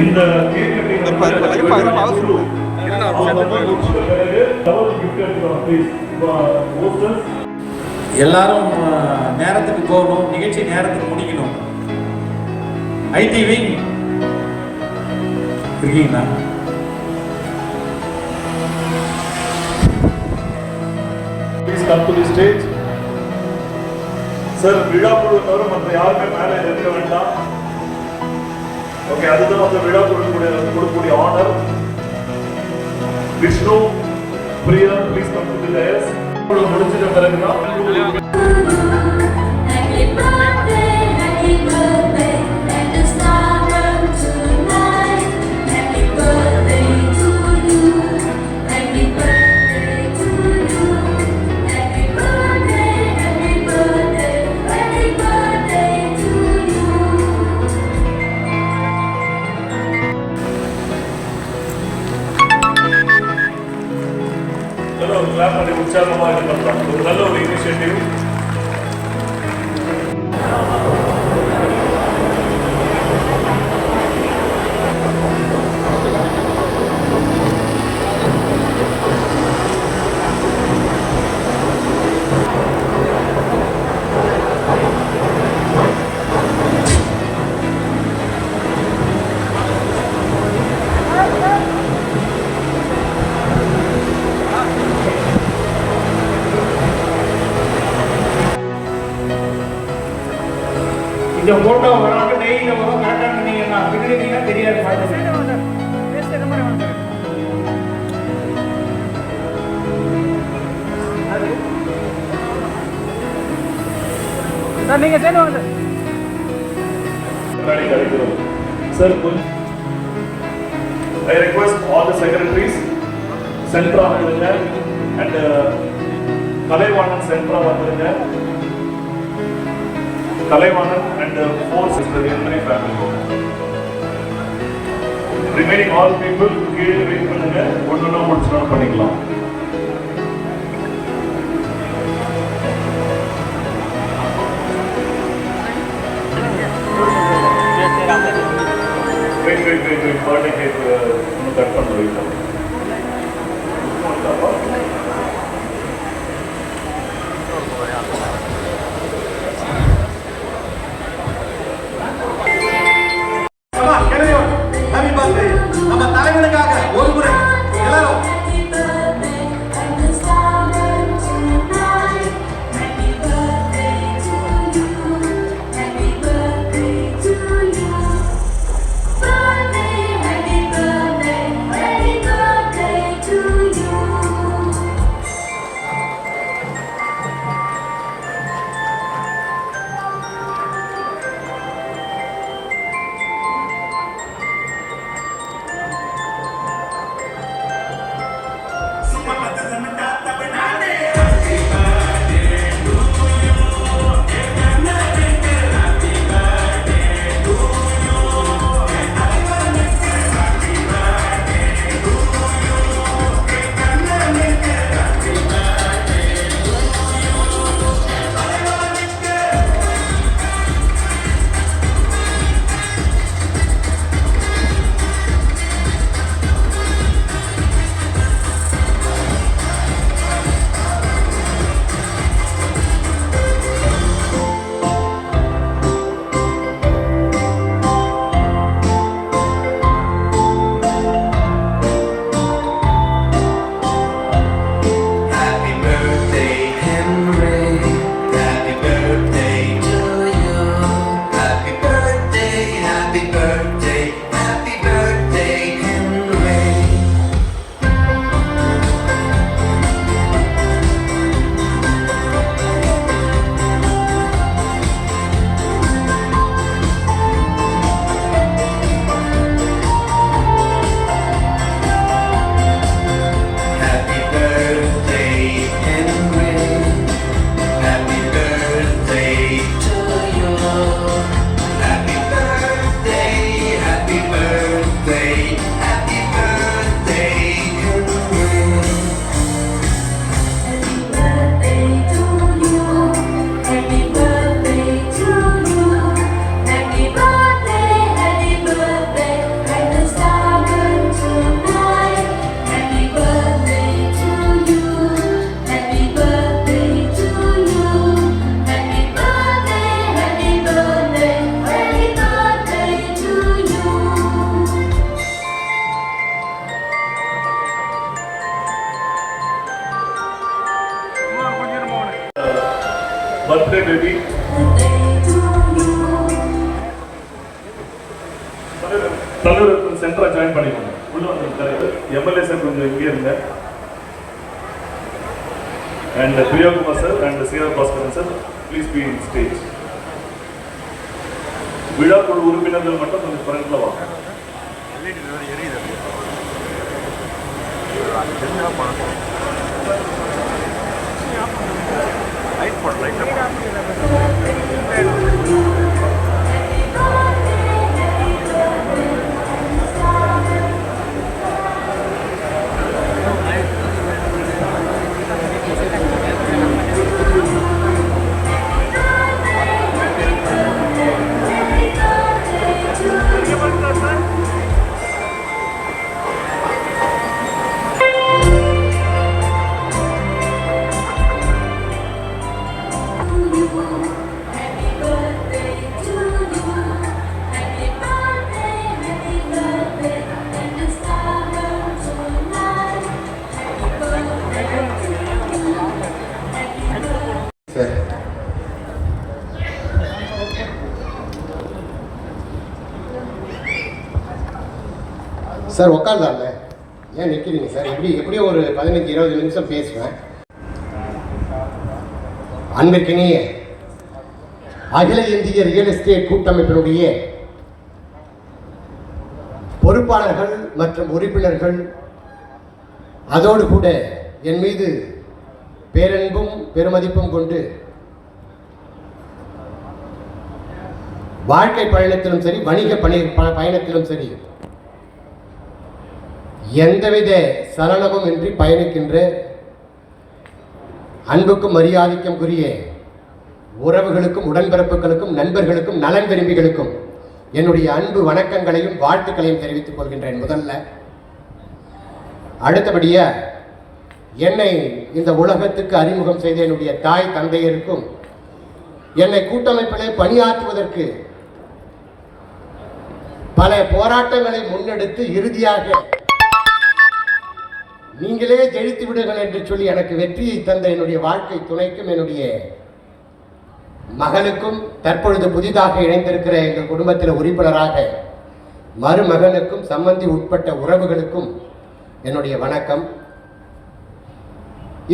இந்த கேக் எல்லாரும் நேரத்துக்கு போகணும், நிகழ்ச்சி நேரத்துக்கு முடிக்கணும். ஐடிவி இருக்கீங்களா? Please come to the stage. Sir, விழா குழு தவிர மற்ற யாருமே மேலே இருக்க வேண்டாம். ஓகே, அதுதான் அந்த விழா குழு கொடுக்கக்கூடிய honour. Vishnu, Priya, please come to the dais. குழு முடிச்சிட்ட பிறகுதான் கிளாப் பண்ணி உற்சாகமாக இது பண்ணலாம். ஒரு நல்ல ஒரு இனிஷியேட்டிவ். இந்த போட்டோ வராங்க டெய்லியில் வரும். கரெக்டாக பண்ணீங்கன்னா பின்னாடி தெரியாது. சார் நீங்கள் சேர்ந்து வாங்க sir. I request all the secretaries சென்ட்ரா வந்துருங்க அண்ட் கலைவாணன் சென்ட்ரா வந்துருங்க. Kalaivanan and 4 sisters Henry family. Remaining all people கீழே வெயிட் பண்ணுங்க. ஒண்ணு முடிச்சுனா பண்ணிக்கலாம். வெயிட் பர்த்டே கேக் இன்னும் கட் பண்ண வைக்கலாம். நம்ம தலைவனுக்காக ஒரு முறை எல்லாரும் Happy birthday to you. தலைவர் சென்டரா ஜாயின் பண்ணிக்கோங்க. உள்ள வந்து தலைவர் எம்எல்ஏ சார் கொஞ்சம் இங்கே இருங்க. And Priya Kumar sir and Sir Bhaskaran sir, please be in stage. விழா குழு உறுப்பினர்கள் மட்டும் கொஞ்சம் ஃப்ரண்ட்ல வாங்க. சார் உட்கார்ந்தாங்க, ஏன் நிற்கிறீங்க சார்? எப்படியும் ஒரு 15-20 நிமிஷம் பேசுவேன். அன்பிற்கினிய அகில இந்திய ரியல் எஸ்டேட் கூட்டமைப்பினுடைய பொறுப்பாளர்கள் மற்றும் உறுப்பினர்கள், அதோடு கூட என் மீது பேரன்பும் பெருமதிப்பும் கொண்டு வாழ்க்கை பயணத்திலும் சரி, வணிக பயணத்திலும் சரி எந்தவித சலனமும் இன்றி பயணிக்கின்ற அன்புக்கும் மரியாதைக்கும் உரிய உறவுகளுக்கும், உடன்பிறப்புகளுக்கும், நண்பர்களுக்கும், நலன் விரும்பிகளுக்கும் என்னுடைய அன்பு வணக்கங்களையும் வாழ்த்துக்களையும் தெரிவித்துக் கொள்கின்றேன். முதல்ல அடுத்தபடியா என்னை இந்த உலகத்துக்கு அறிமுகம் செய்த என்னுடைய தாய் தந்தையருக்கும், என்னை கூட்டமைப்பிலே பணியாற்றுவதற்கு பல போராட்டங்களை முன்னெடுத்து இறுதியாக நீங்களே ஜெயித்து விடுங்கள் என்று சொல்லி எனக்கு வெற்றியை தந்த என்னுடைய வாழ்க்கை துணைக்கும், என்னுடைய மகனுக்கும், தற்பொழுது புதிதாக இணைந்திருக்கிற எங்கள் குடும்பத்தில் உறுப்பினராக மருமகனுக்கும், சம்பந்தி உட்பட்ட உறவுகளுக்கும் என்னுடைய வணக்கம்.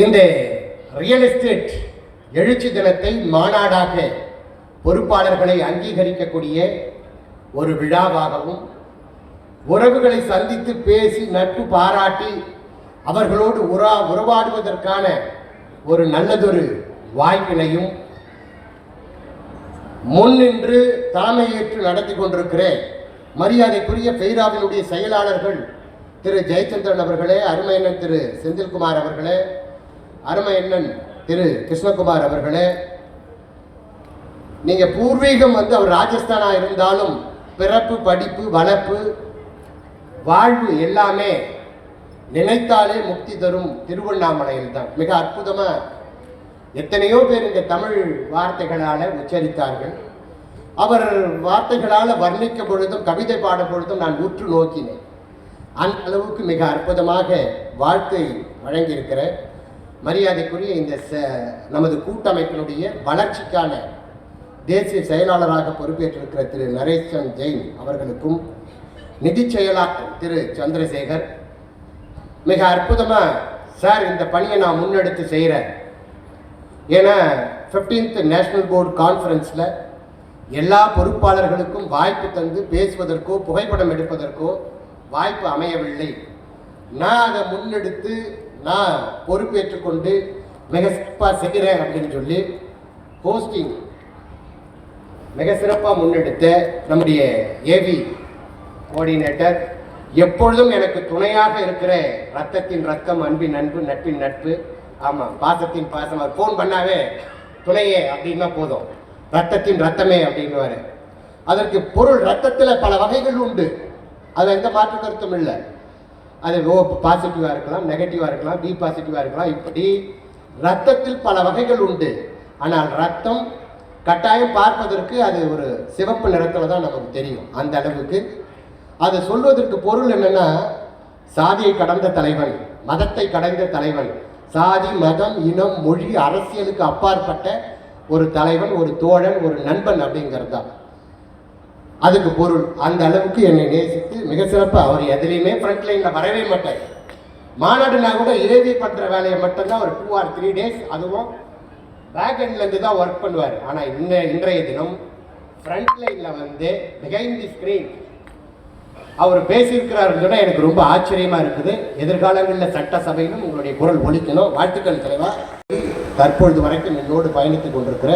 இந்த ரியல் எஸ்டேட் எழுச்சி தினத்தை மாநாடாக பொறுப்பாளர்களை அங்கீகரிக்கக்கூடிய ஒரு விழாவாகவும், உறவுகளை சந்தித்து பேசி நட்பு பாராட்டி அவர்களோடு உறவாடுவதற்கான ஒரு நல்லதொரு வாய்ப்பினையும் முன்னின்று தலைமையேற்று நடத்தி கொண்டிருக்கிற மரியாதைக்குரிய பெய்ராவினுடைய செயலாளர்கள் திரு ஜெயச்சந்திரன் அவர்களே, அருமையண்ணன் திரு செந்தில்குமார் அவர்களே, அருமையண்ணன் திரு கிருஷ்ணகுமார் அவர்களே, நீங்க பூர்வீகம் அவர் ராஜஸ்தானா இருந்தாலும் பிறப்பு, படிப்பு, வளர்ப்பு, வாழ்வு எல்லாமே நினைத்தாலே முக்தி தரும் திருவண்ணாமலையில் தான். மிக அற்புதமா எத்தனையோ பேர் இந்த தமிழ் வார்த்தைகளால் உச்சரித்தார்கள். அவர் வார்த்தைகளால் வர்ணிக்க பொழுதும், கவிதை பாடும் பொழுதும் நான் உற்று நோக்கினேன். அந்த அளவுக்கு மிக அற்புதமாக வாழ்த்தை வழங்கியிருக்கிற மரியாதைக்குரிய இந்த நமது கூட்டமைப்பினுடைய வளர்ச்சிக்கான தேசிய செயலாளராக பொறுப்பேற்றிருக்கிற திரு நரேசன் ஜெயின் அவர்களுக்கும், நிதி செயலாளர் திரு சந்திரசேகர், மிக அற்புதமா சார் இந்த பணியை நான் முன்னெடுத்து செய்கிறேன். ஏன்னா 15th நேஷனல் போர்டு கான்ஃபரன்ஸில் எல்லா பொறுப்பாளர்களுக்கும் வாய்ப்பு தந்து பேசுவதற்கோ புகைப்படம் எடுப்பதற்கோ வாய்ப்பு அமையவில்லை. நான் அதை முன்னெடுத்து நான் பொறுப்பேற்றுக்கொண்டு மிக சிறப்பாக செய்கிறேன் அப்படின்னு சொல்லி போஸ்டிங் மிக சிறப்பாக முன்னெடுத்த நம்முடைய ஏவி கோஆர்டினேட்டர், எப்பொழுதும் எனக்கு துணையாக இருக்கிற ரத்தத்தின் ரத்தம், அன்பின் அன்பு, நட்பின் நட்பு, ஆமாம் பாசத்தின் பாசம், அவர் ஃபோன் பண்ணாவே துணையே அப்படின்னா போதும், ரத்தத்தின் ரத்தமே அப்படின்னுவாரு. அதற்கு பொருள் ரத்தத்தில் பல வகைகள் உண்டு, அது எந்த மாற்று கருத்தும் இல்லை. அது பாசிட்டிவாக இருக்கலாம், நெகட்டிவாக இருக்கலாம், பி பாசிட்டிவாக இருக்கலாம், இப்படி ரத்தத்தில் பல வகைகள் உண்டு. ஆனால் ரத்தம் கட்டாயம் பார்ப்பதற்கு அது ஒரு சிவப்பு நிறத்தில் தான் நமக்கு தெரியும். அந்த அளவுக்கு அது சொல்வதற்கு பொருள் என்னன்னா, சாதியை கடந்த தலைவன், மதத்தை கடந்த தலைவன், சாதி, மதம், இனம், மொழி, அரசியலுக்கு அப்பாற்பட்ட ஒரு தலைவன், ஒரு தோழன், ஒரு நண்பன் அப்படிங்கிறது தான். அதுக்கு பொருள். அந்த அளவுக்கு என்னை நேசித்து மிக சிறப்பாக அவர் எதுலேயுமே ஃப்ரண்ட் லைனில் வரவே மாட்டார். மாநாடுனா கூட ஏவி பண்ணுற வேலையை மட்டும்தான் ஒரு 2 or 3 days, அதுவும் பேக் எண்ட்லேருந்து தான் ஒர்க் பண்ணுவார். ஆனால் இன்றைய தினம் ஃப்ரண்ட் லைனில் வந்து பிஹைண்ட் தி ஸ்க்ரீன் அவர் பேசியிருக்கிறாருன்னு எனக்கு ரொம்ப ஆச்சரியமாக இருக்குது. எதிர்காலங்களில் சட்டசபையிலும் உங்களுடைய குரல் ஒலிக்கணும். வாழ்த்துக்கள் தலைவா. தற்பொழுது வரைக்கும் என்னோடு பயணித்து கொண்டிருக்கிற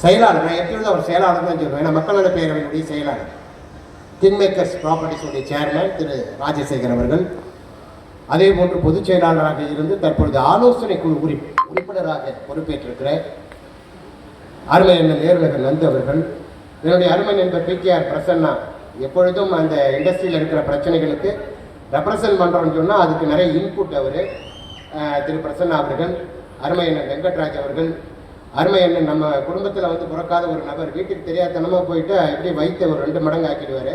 செயலாளர், நான் எப்பொழுதும் அவர் செயலாளர் தான் சொல்லுவேன். ஏன்னா மக்கள் நல பேரவையினுடைய செயலாளர், கிங்மேக்கர்ஸ் ப்ராப்பர்ட்டிஸுடைய சேர்மன் திரு ராஜசேகர் அவர்கள், அதே போன்று பொதுச் செயலாளராக இருந்து தற்பொழுது ஆலோசனை குழு உறுப்பினராக பொறுப்பேற்றிருக்கிற அருமை அண்ணன் நேருநகர் நந்து அவர்கள், என்னுடைய அருமை நண்பர் PKR பிரசன்னா, எப்பொழுதும் அந்த இண்டஸ்ட்ரியில் இருக்கிற பிரச்சனைகளுக்கு ரெப்ரசன்ட் பண்ணுறோன்னு சொன்னால் அதுக்கு நிறைய இன்புட் அவர் திரு பிரசன்னா அவர்கள், அருமை அண்ணன் வெங்கட்ராஜ் அவர்கள், அருமை அண்ணன் நம்ம குடும்பத்தில் வந்து பிறக்காத ஒரு நபர், வீட்டுக்கு தெரியாதனமாக போயிட்டு எப்படி வைத்த ஒரு 2 மடங்கு ஆக்கிடுவார்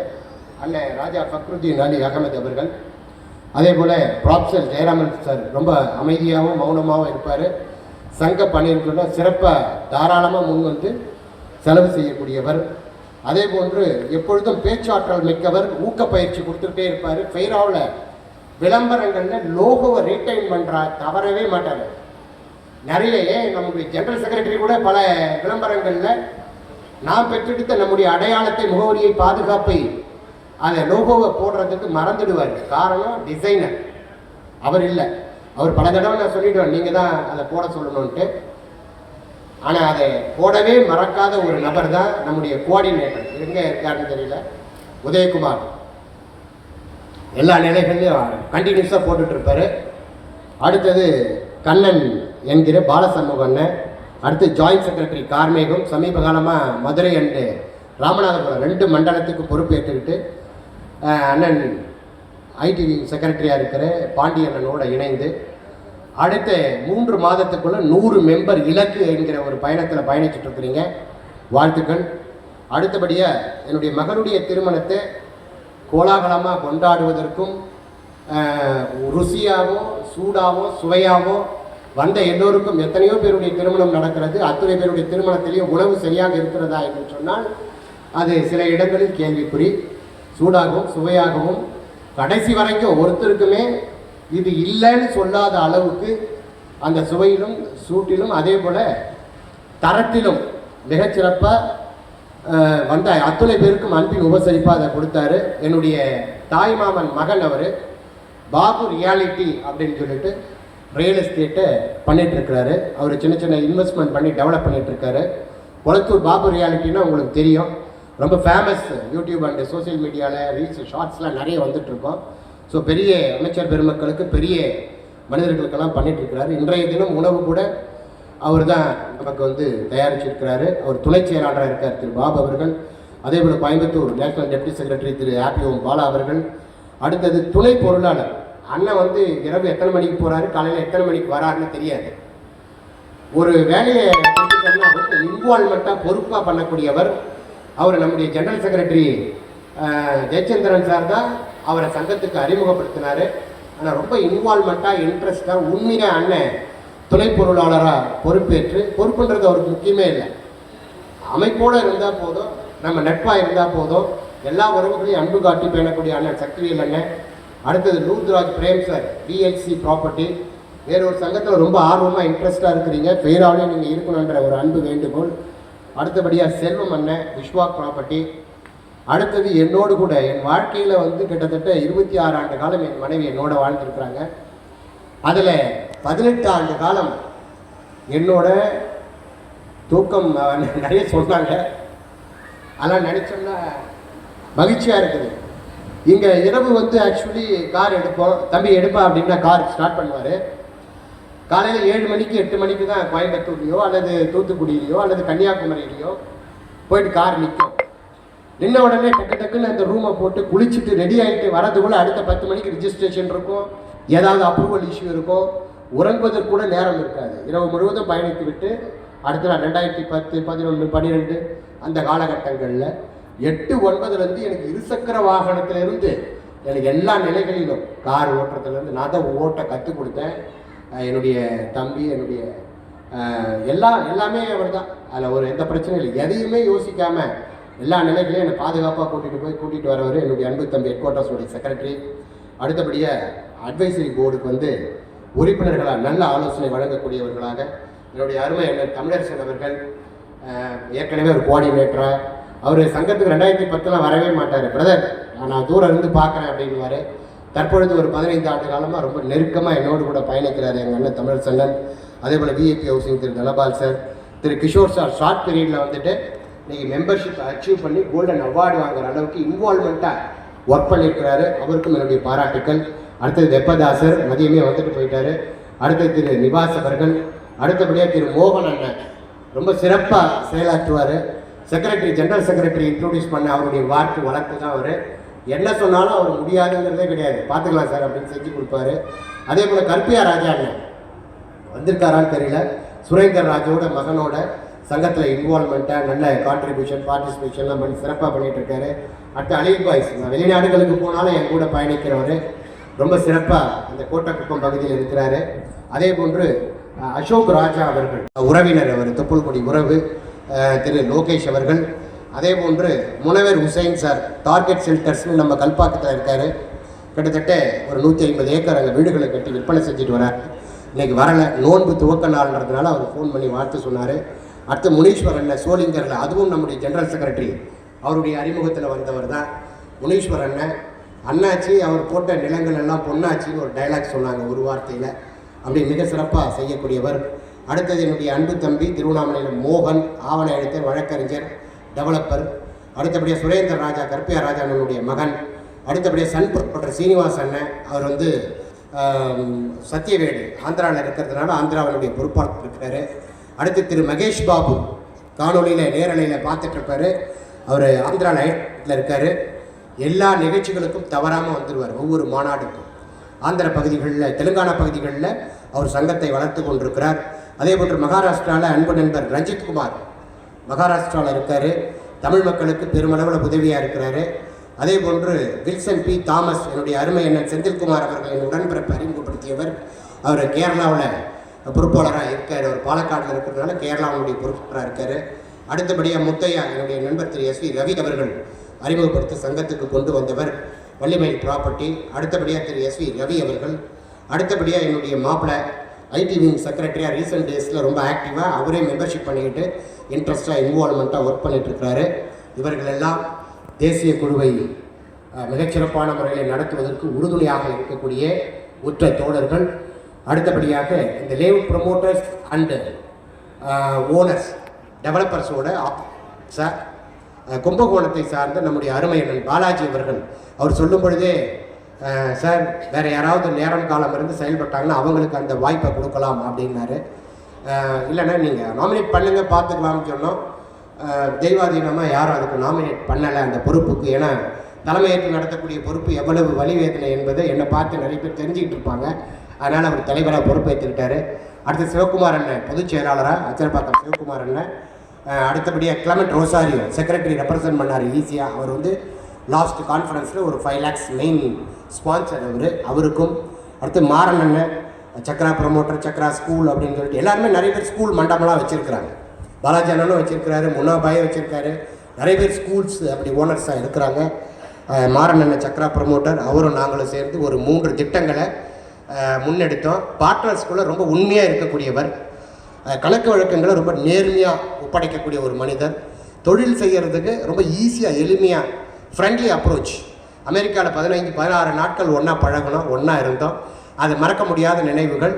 அண்ணன் ராஜா ஃபக்ருதீன் அலி அகமது அவர்கள், அதே போல் ப்ராப்சல் ஜெயராமன் சார் ரொம்ப அமைதியாகவும் மௌனமாகவும் இருப்பார். சங்க பணியிற்குள்ள சிறப்பாக தாராளமாக முன் வந்து செலவு செய்யக்கூடியவர். அதே போன்று எப்பொழுதும் பேச்சாற்றல் மிக்கவர், ஊக்க பயிற்சி கொடுத்துக்கிட்டே இருப்பார். ஃபெய்ராவில் விளம்பரங்களில் லோகோவை ரீட்டைன் பண்ணுறா தவறவே மாட்டார். நிறைய நம்முடைய ஜெனரல் செக்ரட்டரி கூட பல விளம்பரங்களில் நாம் பெற்றெடுத்த நம்முடைய அடையாளத்தை, முகவரியை, பாதுகாப்பை, அந்த லோகோவை போடுறதுக்கு மறந்துடுவார். காரணம் டிசைனர் அவர் இல்லை. அவர் பல தடவை நான் சொல்லிவிடுவேன் நீங்கள் தான் அதை போட சொல்லணுன்ட்டு. ஆனால் அதை போடவே மறக்காத ஒரு நபர் தான் நம்முடைய கோஆர்டினேட்டர். எங்கே இருக்காருன்னு தெரியல, உதயகுமார். எல்லா நிலைகள்லையும் கண்டினியூஸாக போட்டுட்டு இருப்பார். அடுத்தது கண்ணன் என்கிற பாலசண்முகன், அடுத்து ஜாயின்ட் செக்ரட்டரி கார்மேகம், சமீப காலமாக மதுரை அண்டு ராமநாதபுரம் 2 மண்டலத்துக்கு பொறுப்பேற்றுக்கிட்டு அண்ணன் ஐடி செக்ரட்டரியாக இருக்கிற பாண்டியண்ணனோடு இணைந்து அடுத்த 3 மாதத்துக்குள்ளே 100 மெம்பர் இலக்கு என்கிற ஒரு பயணத்தில் பயணிச்சுட்டு இருக்கிறீங்க. வாழ்த்துக்கள். அடுத்தபடியாக என்னுடைய மகனுடைய திருமணத்தை கோலாகலமாக கொண்டாடுவதற்கும் ருசியாகவோ சூடாகவோ சுவையாகவோ வந்த எல்லோருக்கும், எத்தனையோ பேருடைய திருமணம் நடக்கிறது, அத்தனை பேருடைய திருமணத்திலேயும் உணவு சரியாக இருக்கிறதா என்று சொன்னால் அது சில இடங்களில் கேள்விக்குறி. சூடாகவும் சுவையாகவும் கடைசி வரைக்கும் ஒருத்தருக்குமே இது இல்லைன்னு சொல்லாத அளவுக்கு அந்த சுவையிலும் சூட்டிலும் அதே போல் தரத்திலும் மிகச்சிறப்பாக வந்த அத்துணை பேருக்கும் அன்பின் உபசரிப்பாக அதை கொடுத்தாரு. என்னுடைய தாய் மாமன் மகன் அவர் பாபு ரியாலிட்டி அப்படின்னு சொல்லிட்டு ரியல் எஸ்டேட்டை பண்ணிகிட்ருக்கிறாரு. அவர் சின்ன சின்ன இன்வெஸ்ட்மெண்ட் பண்ணி டெவலப் பண்ணிகிட்ருக்காரு. கொளத்தூர் பாபு ரியாலிட்டின்னா உங்களுக்கு தெரியும், ரொம்ப ஃபேமஸ். யூடியூப் அண்டு சோசியல் மீடியாவில் ரீல்ஸ் ஷார்ட்ஸ்லாம் நிறைய வந்துட்டுருக்கோம். ஸோ பெரிய அமைச்சர் பெருமக்களுக்கு, பெரிய மனிதர்களுக்கெல்லாம் பண்ணிகிட்ருக்கிறாரு. இன்றைய தினம் உணவு கூட அவர் தான் நமக்கு வந்து தயாரிச்சிருக்கிறாரு. அவர் துணை செயலாளராக இருக்கார் திரு பாபு அவர்கள். அதே போல் கோயம்புத்தூர் நேஷனல் டெப்டி செக்ரட்டரி திரு ஆப்பியோம் பாலா அவர்கள். அடுத்தது துணை பொருளாளர் அண்ணன் வந்து இரவு எத்தனை மணிக்கு போகிறாரு, காலையில் எத்தனை மணிக்கு வராருன்னு தெரியாது. ஒரு வேலையை கொடுத்துட்டோம்னா ரொம்ப இன்வால்மெண்ட்டாக பொறுப்பாக பண்ணக்கூடியவர் அவர். நம்முடைய ஜெனரல் செக்ரட்டரி ஜெயச்சந்திரன் சார் தான் அவரை சங்கத்துக்கு அறிமுகப்படுத்தினார். ஆனால் ரொம்ப இன்வால்மெண்ட்டாக இன்ட்ரெஸ்டாக உண்மையாக அண்ணன் துணை பொருளாளராக பொறுப்பேற்று, பொறுப்புன்றது அவருக்கு முக்கியமே இல்லை, அமைப்போடு இருந்தால் போதும், நம்ம நட்பாக இருந்தால் போதும், எல்லா உறவுகளையும் அன்பு காட்டி பேணக்கூடிய அண்ணன் சக்திவேல் அண்ணன். அடுத்தது லூத்ராஜ் பிரேம் சார், பிஎல்சி ப்ராப்பர்ட்டி. வேறொரு சங்கத்தில் ரொம்ப ஆர்வமாக இன்ட்ரெஸ்டாக இருக்கிறீங்க, பேராலையும் நீங்கள் இருக்கணுன்ற ஒரு அன்பு வேண்டுகோள். அடுத்தபடியாக செல்வம் அண்ணன், விஸ்வாக் ப்ராப்பர்ட்டி. அடுத்தது என்னோடு கூட என் வாழ்க்கையில் வந்து கிட்டத்தட்ட 26 ஆண்டு காலம் என் மனைவி என்னோட வாழ்ந்துருக்குறாங்க. அதில் 18 ஆண்டு காலம் என்னோட தூக்கம் நிறைய சொன்னாங்க. அதெல்லாம் நினச்சோம்னா மகிழ்ச்சியாக இருக்குது. இங்கே இரவு வந்து ஆக்சுவலி கார் எடுப்போம், தம்பி எடுப்பா அப்படின்னா கார் ஸ்டார்ட் பண்ணுவார். காலையில் 7 மணிக்கு 8 மணிக்கு தான் கோயம்புத்தூர்லையோ அல்லது தூத்துக்குடியிலையோ அல்லது கன்னியாகுமரியிலையோ போயிட்டு கார் நிற்கும். நின்ன உடனே டக்கு டக்குன்னு அந்த ரூமை போட்டு குளிச்சுட்டு ரெடி ஆகிட்டு வரதுக்குள்ளே அடுத்த 10 மணிக்கு ரிஜிஸ்ட்ரேஷன் இருக்கும், ஏதாவது அப்ரூவல் இஷ்யூ இருக்கும், உறங்குவதற்கு கூட நேரம் இருக்காது. இரவு முழுவதும் பயணித்து விட்டு அடுத்த நாள் 2010, 11, 12 அந்த காலகட்டங்களில் 8, 9லேருந்து எனக்கு இருசக்கர வாகனத்திலிருந்து எனக்கு எல்லா நிலைகளிலும் கார் ஓட்டுறதுலேருந்து நான் தான் ஓட்ட கற்றுக் கொடுத்தேன். என்னுடைய தம்பி, என்னுடைய எல்லாமே அவர் தான். அதில் ஒரு எந்த பிரச்சனையும் இல்லை. எதையுமே யோசிக்காமல் எல்லா நிலைகளையும் என்னை பாதுகாப்பாக கூட்டிகிட்டு வரவர் என்னுடைய அன்பு தம்பி ஹெட் குவார்ட்டர்ஸோடைய செக்ரட்டரி. அடுத்தபடியாக அட்வைசரி போர்டுக்கு வந்து உறுப்பினர்களாக நல்ல ஆலோசனை வழங்கக்கூடியவர்களாக என்னுடைய அருமை அண்ணன் தமிழரசன் அவர்கள், ஏற்கனவே ஒரு கோஆர்டினேட்டராக. அவர் சங்கத்துக்கு 2010 வரவே மாட்டார். பிரதர் நான் தூரம் இருந்து பார்க்குறேன் அப்படின்வார். தற்பொழுது ஒரு 15 ஆண்டு காலமாக ரொம்ப நெருக்கமாக என்னோடு கூட பயணிக்கிறார் எங்கள் அண்ணன் தமிழரசன். அதே போல் விஐபி ஹவுசிங் திரு தனபால் சார், திரு கிஷோர் சார் ஷார்ட் பீரியடில் வந்துட்டு இன்றைக்கி மெம்பர்ஷிப் அச்சீவ் பண்ணி கோல்டன் அவார்டு வாங்குற அளவுக்கு இன்வால்மெண்ட்டாக ஒர்க் பண்ணியிருக்கிறாரு. அவருக்கும் என்னுடைய பாராட்டுக்கள். அடுத்தது வெப்பதாசர் மதியமே வந்துட்டு போயிட்டார். அடுத்தது திரு நிவாஸ் அவர்கள். அடுத்தபடியாக திரு மோகன் அண்ணன் ரொம்ப சிறப்பாக செயலாற்றுவார். செக்ரட்டரி ஜெனரல் செக்ரட்டரி இன்ட்ரோடியூஸ் பண்ண அவருடைய வார்த்தை வழக்கு தான். அவர் என்ன சொன்னாலும் அவர் முடியாதுங்கிறதே கிடையாது, பார்த்துக்கலாம் சார் அப்படின்னு செஞ்சு கொடுப்பாரு. அதே போல் கல்பியா ராஜா அண்ணன் வந்திருக்காரான்னு தெரியல, சுரேந்தர் ராஜோட மகனோட சங்கத்தில் இன்வால்மெண்ட்டாக நல்ல கான்ட்ரிபியூஷன் பார்ட்டிசிபேஷன்லாம் பண்ணி சிறப்பாக பண்ணிகிட்டு இருக்காரு. அடுத்து அலில் பாய்ஸ், நான் வெளிநாடுகளுக்கு போனாலும் என் கூட பயணிக்கிறவர், ரொம்ப சிறப்பாக அந்த கோட்டக்குப்பம் பகுதியில் இருக்கிறாரு. அதே போன்று அசோக் ராஜா அவர்கள் உறவினர், அவர் தொப்புள்கொடி உறவு, திரு லோகேஷ் அவர்கள். அதே போன்று முனவர் ஹுசைன் சார் டார்கெட் ஷெல்டர்ஸ்னு நம்ம கல்பாக்கத்தில் இருக்கார். கிட்டத்தட்ட ஒரு 150 ஏக்கர் அங்கே வீடுகளை கட்டி விற்பனை செஞ்சுட்டு வரார். இன்றைக்கி வரலை, நோன்பு துவக்க நாள்ன்றதுனால அவர் ஃபோன் பண்ணி வாழ்த்து சொன்னார். அடுத்து முனீஸ்வரன் சோளிங்கரில், அதுவும் நம்முடைய ஜெனரல் செக்ரட்டரி, அவருடைய அறிமுகத்தில் வந்தவர் தான் முனீஸ்வரன் அண்ணாச்சி. அவர் போட்ட நிலங்கள் எல்லாம் பொன்னாச்சின்னு ஒரு டைலாக் சொன்னாங்க ஒரு வார்த்தையில். அப்படி மிக சிறப்பாக செய்யக்கூடியவர். அடுத்தது என்னுடைய அன்பு தம்பி திருவண்ணாமலையில் மோகன், ஆவண எழுத்தர், வழக்கறிஞர், டெவலப்பர். அடுத்தபடியாக சுரேந்தர் ராஜா, கற்பியா ராஜா அண்ணனுடைய மகன். அடுத்தபடியாக சன் ப்ரொமோட்டர் சீனிவாஸ் அண்ணன், அவர் வந்து சத்தியவேடு ஆந்திராவில் இருக்கிறதுனால ஆந்திராவினுடைய பொறுப்பாளர் இருக்கிறாரு. அடுத்து திரு மகேஷ் பாபு, காணொலியில் நேரலையில் பார்த்துட்ருப்பார், அவர் ஆந்திரா லைட்டில் இருக்கார். எல்லா நிகழ்ச்சிகளுக்கும் தவறாமல் வந்துடுவார், ஒவ்வொரு மாநாடுக்கும். ஆந்திர பகுதிகளில், தெலுங்கானா பகுதிகளில் அவர் சங்கத்தை வளர்த்து கொண்டிருக்கிறார். அதே போன்று மகாராஷ்டிராவில் அன்பு நண்பர் ரஞ்சித் குமார் மகாராஷ்டிராவில் இருக்கார், தமிழ் மக்களுக்கு பெருமளவில் உதவியாக இருக்கிறாரு. அதே போன்று வில்சன் பி தாமஸ், என்னுடைய அருமை அண்ணன் செந்தில்குமார் அவர்கள் என் உடன்பிறப்பு அறிமுகப்படுத்தியவர், அவர் கேரளாவில் பொறுப்பாளராக இருக்கார். அவர் பாலக்காட்டில் இருக்கிறதுனால கேரளாவுடைய பொறுப்பாளராக இருக்கார். அடுத்தபடியாக முத்தையா, என்னுடைய நண்பர் திரு எஸ்வி ரவி அவர்கள் அறிமுகப்படுத்தி சங்கத்துக்கு கொண்டு வந்தவர், வள்ளிமயில் ப்ராப்பர்ட்டி. அடுத்தபடியாக திரு எஸ்வி ரவி அவர்கள். அடுத்தபடியாக என்னுடைய மாப்பிள்ளை ஐடி விங் செக்ரட்டரியாக ரீசெண்ட் டேஸில் ரொம்ப ஆக்டிவாக அவரே மெம்பர்ஷிப் பண்ணிக்கிட்டு இன்ட்ரெஸ்டாக இன்வால்மெண்ட்டாக ஒர்க் பண்ணிகிட்ருக்கிறாரு. இவர்கள் எல்லாம் தேசிய குழுவை மிகச்சிறப்பான முறையில் நடத்துவதற்கு உறுதுணையாக இருக்கக்கூடிய உற்ற தோழர்கள். அடுத்தபடியாக இந்த லேஅவுட் ப்ரொமோட்டர்ஸ் அண்டு ஓனர்ஸ் டெவலப்பர்ஸோட சார் கும்பகோணத்தை சார்ந்த நம்முடைய அருமை அண்ணன் பாலாஜி அவர்கள், அவர் சொல்லும் பொழுதே சார் வேறு யாராவது நேரம் காலம் இருந்து செயல்பட்டாங்கன்னா அவங்களுக்கு அந்த வாய்ப்பை கொடுக்கலாம் அப்படின்னாரு. இல்லைன்னா நீங்கள் நாமினேட் பண்ணுங்கள் பார்த்துக்கலாம்னு சொன்னோம். தெய்வாதீனமாக யாரும் அதுக்கு நாமினேட் பண்ணலை அந்த பொறுப்புக்கு. ஏன்னா தலைமையேற்று நடத்தக்கூடிய பொறுப்பு எவ்வளவு வலிவேதனை என்பதை என்னை பார்த்து நிறைய பேர் தெரிஞ்சுக்கிட்டு இருப்பாங்க. அதனால் அவர் தலைவராக பொறுப்பேற்றுக்கிட்டார். அடுத்து சிவகுமார் அண்ணன் பொதுச் செயலாளராக அச்சரப்பாக்கம் சிவகுமார் அண்ணன். அடுத்தபடியாக கிளமெண்ட் ரோசாரியோ செக்ரட்டரி ரெப்ரசன்ட் பண்ணார் ஈஸியாக. அவர் வந்து லாஸ்ட் கான்ஃபரன்ஸில் ஒரு 5 lakhs மெயின் ஸ்பான்சர் அவருக்கும். அடுத்து மாறன் அண்ணன் சக்ரா ப்ரொமோட்டர், சக்ரா ஸ்கூல் அப்படின்னு சொல்லிட்டு எல்லாருமே நிறைய பேர் ஸ்கூல் மண்டபம்லாம் வச்சுருக்கிறாங்க. பாலாஜி அண்ணனும் வச்சுருக்கிறாரு, முன்னாபாயும் வச்சுருக்காரு, நிறைய பேர் ஸ்கூல்ஸ் அப்படி ஓனர்ஸாக இருக்கிறாங்க. மாறன் அண்ணன் சக்ரா ப்ரொமோட்டர், அவரும் நாங்களும் சேர்ந்து ஒரு 3 திட்டங்களை முன்னெடுத்தோம். பார்ட்னர்ஸ்குள்ளே ரொம்ப உண்மையாக இருக்கக்கூடியவர், கணக்கு வழக்கங்களை ரொம்ப நேர்மையாக ஒப்படைக்கக்கூடிய ஒரு மனிதர், தொழில் செய்கிறதுக்கு ரொம்ப ஈஸியாக எளிமையாக ஃப்ரெண்ட்லி அப்ரோச். அமெரிக்காவில் 15-16 நாட்கள் ஒன்றா பழகணும், ஒன்றா இருந்தோம். அது மறக்க முடியாத நினைவுகள்.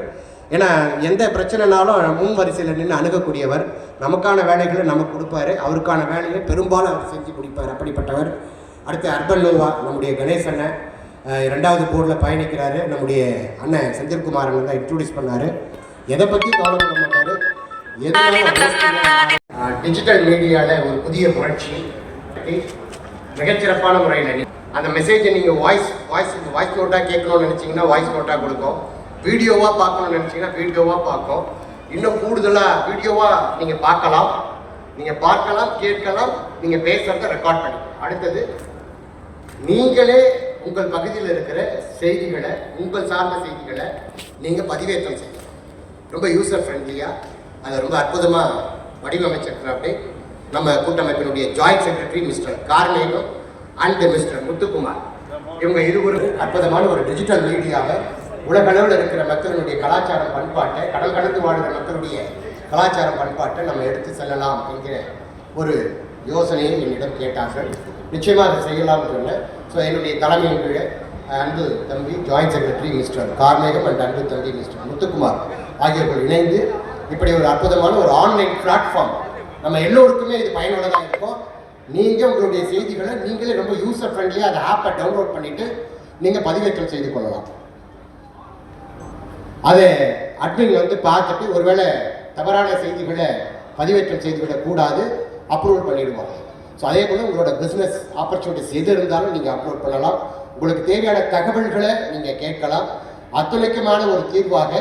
ஏன்னா எந்த பிரச்சனைனாலும் முன் வரிசையில் நின்று அணுகக்கூடியவர், நமக்கான வேலைகளை நமக்கு கொடுப்பாரு, அவருக்கான வேலையை பெரும்பாலும் அவர் செஞ்சு கொடுப்பார், அப்படிப்பட்டவர். அடுத்து அர்பன் நோவா நம்முடைய கணேஷ் அண்ணன் 2வது போர்டில் பயணிக்கிறாரு. நம்முடைய அண்ணன் செந்தில்குமார் அண்ணன் தான் இன்ட்ரோடியூஸ் பண்ணார். எதை பற்றி கவலைப்பட மாட்டார். டிஜிட்டல் மீடியாவில் ஒரு புதிய புரட்சி, மிகச்சிறப்பான முறையில் அந்த மெசேஜை நீங்கள் வாய்ஸ் நோட்டாக கேட்கணும்னு நினச்சிங்கன்னா வாய்ஸ் நோட்டாக கொடுக்கும், வீடியோவாக பார்க்கணும்னு நினச்சிங்கன்னா வீடியோவாக பார்க்கும். இன்னும் கூடுதலாக வீடியோவாக நீங்கள் பார்க்கலாம், கேட்கலாம், நீங்கள் பேசுகிறத ரெக்கார்ட் பண்ணி. அடுத்தது நீங்களே உங்கள் பகுதியில் இருக்கிற செய்திகளை, உங்கள் சார்ந்த செய்திகளை நீங்கள் பதிவேற்றம் செய்யலாம். ரொம்ப யூசர் ஃப்ரெண்ட்லியாக அதை ரொம்ப அற்புதமாக வடிவமைச்சிருக்கிறேன். அப்படி நம்ம கூட்டமைப்பினுடைய joint secretary mister Karmegam and mister Muthukumar. இவங்க இருவரும் அற்புதமான ஒரு டிஜிட்டல் மீடியாவை உலகளவில் இருக்கிற மக்களுடைய கலாச்சாரம் பண்பாட்டை, கடல் கடந்து வாழ்கிற மக்களுடைய கலாச்சாரம் பண்பாட்டை நம்ம எடுத்து செல்லலாம் என்கிற ஒரு யோசனையை என்னிடம் கேட்டார்கள். நிச்சயமாக அதை செய்யலாம்னு சொன்னேன். ஸோ என்னுடைய தலைமையின் கீழே அன்பு தம்பி joint secretary mister Karmegam and அன்பு தம்பி மிஸ்டர் முத்துக்குமார் ஆகியோர்கள் இணைந்து இப்படி ஒரு அற்புதமான ஒரு ஆன்லைன் பிளாட்ஃபார்ம், நம்ம எல்லோருக்குமே இது பயனுள்ளதாக இருக்கும். நீங்கள் உங்களுடைய செய்திகளை நீங்களே ரொம்ப யூசர் ஃப்ரெண்ட்லியாக அந்த ஆப்பை டவுன்லோட் பண்ணிவிட்டு நீங்கள் பதிவேற்றம் செய்து கொள்ளலாம். அதை அட்மின் வந்து பார்த்துட்டு ஒருவேளை தவறான செய்திகளை பதிவேற்றம் செய்துவிடக்கூடாது, அப்ரூவல் பண்ணிடுவாங்க. ஸோ அதே போல் உங்களோட பிஸ்னஸ் ஆப்பர்ச்சுனிட்டிஸ் எது இருந்தாலும் நீங்கள் அப்லோட் பண்ணலாம். உங்களுக்கு தேவையான தகவல்களை நீங்கள் கேட்கலாம். அத்துணைக்குமான ஒரு தீர்வாக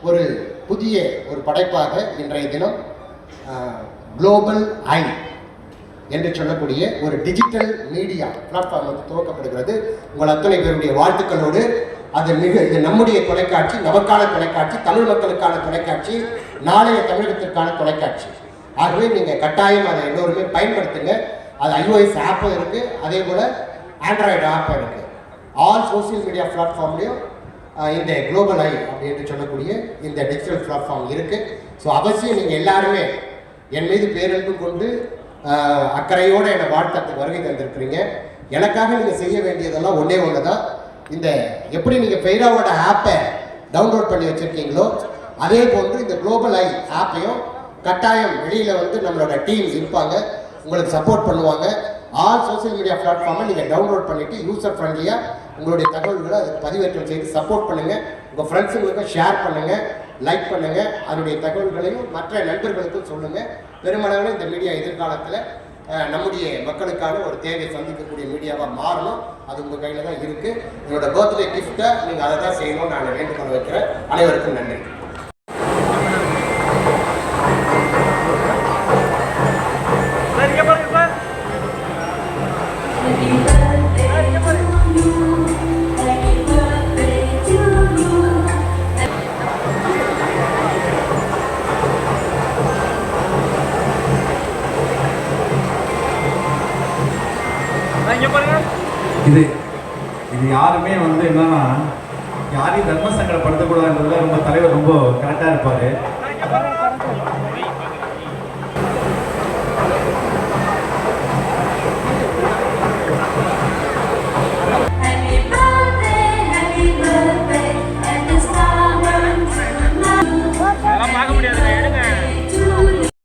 ஒரு புதிய ஒரு படைப்பாக இன்றைய தினம் குளோபல் ஐ என்று சொல்லக்கூடிய ஒரு டிஜிட்டல் மீடியா பிளாட்ஃபார்ம் வந்து துவக்கப்படுகிறது. உங்கள் அத்தனை பேருடைய வாழ்த்துக்களோடு இது நம்முடைய தொலைக்காட்சி, நமக்கான தொலைக்காட்சி, தமிழ் மக்களுக்கான தொலைக்காட்சி, நாளைய தமிழகத்திற்கான தொலைக்காட்சி. ஆகவே நீங்கள் கட்டாயம் அதை எல்லோருமே பயன்படுத்துங்க. அது iOS ஆப்பும் இருக்குது, அதே போல் ஆண்ட்ராய்டு ஆப்பும் இருக்குது. ஆல் சோசியல் மீடியா பிளாட்ஃபார்ம்லேயும் இந்த குளோபல் ஐ அப்படின்னு சொல்லக்கூடிய இந்த டிஜிட்டல் பிளாட்ஃபார்ம் இருக்குது. ஸோ அவசியம் நீங்கள் எல்லாருமே என் மீது பேரன்பு கொண்டு அக்கறையோடு என்னை வாழ்த்தத்துக்கு வருகை தந்திருக்கிறீங்க. எனக்காக நீங்கள் செய்ய வேண்டியதெல்லாம் ஒன்றே ஒன்று தான். இந்த எப்படி நீங்கள் ஃபெய்ராவோட ஆப்பை டவுன்லோட் பண்ணி வச்சுருக்கீங்களோ அதே போன்று இந்த குளோபல் ஐ ஆப்பையும் கட்டாயம் வெளியில் வந்து நம்மளோட டீம்ஸ் இருப்பாங்க, உங்களுக்கு சப்போர்ட் பண்ணுவாங்க. ஆல் சோசியல் மீடியா பிளாட்ஃபார்மை நீங்கள் டவுன்லோட் பண்ணிவிட்டு யூசர் ஃப்ரெண்ட்லியாக உங்களுடைய தகவல்களை அதுக்கு பதிவேற்றம் செய்து சப்போர்ட் பண்ணுங்கள். உங்கள் ஃப்ரெண்ட்ஸுங்களுக்கு ஷேர் பண்ணுங்கள், லைக் பண்ணுங்கள். அதனுடைய தகவல்களையும் மற்ற நண்பர்களுக்கும் சொல்லுங்கள். பெருமளவில் இந்த மீடியா எதிர்காலத்தில் நம்முடைய மக்களுக்கான ஒரு தேவையை சந்திக்கக்கூடிய மீடியாவாக மாறணும். அது உங்கள் கையில் தான் இருக்குது. என்னோட பர்த்டே கிஃப்ட்டை நீங்கள் அதை தான் செய்யணும்னு நான் வேண்டுகோள் வைக்கிறேன். அனைவருக்கும் நன்றி. இது யாருமே வந்து என்னன்னா யாரையும் தர்ம சங்கடப்படுத்தக்கூடாதுன்றதுல ரொம்ப தலைவர் ரொம்ப கரெக்டாக இருப்பார்.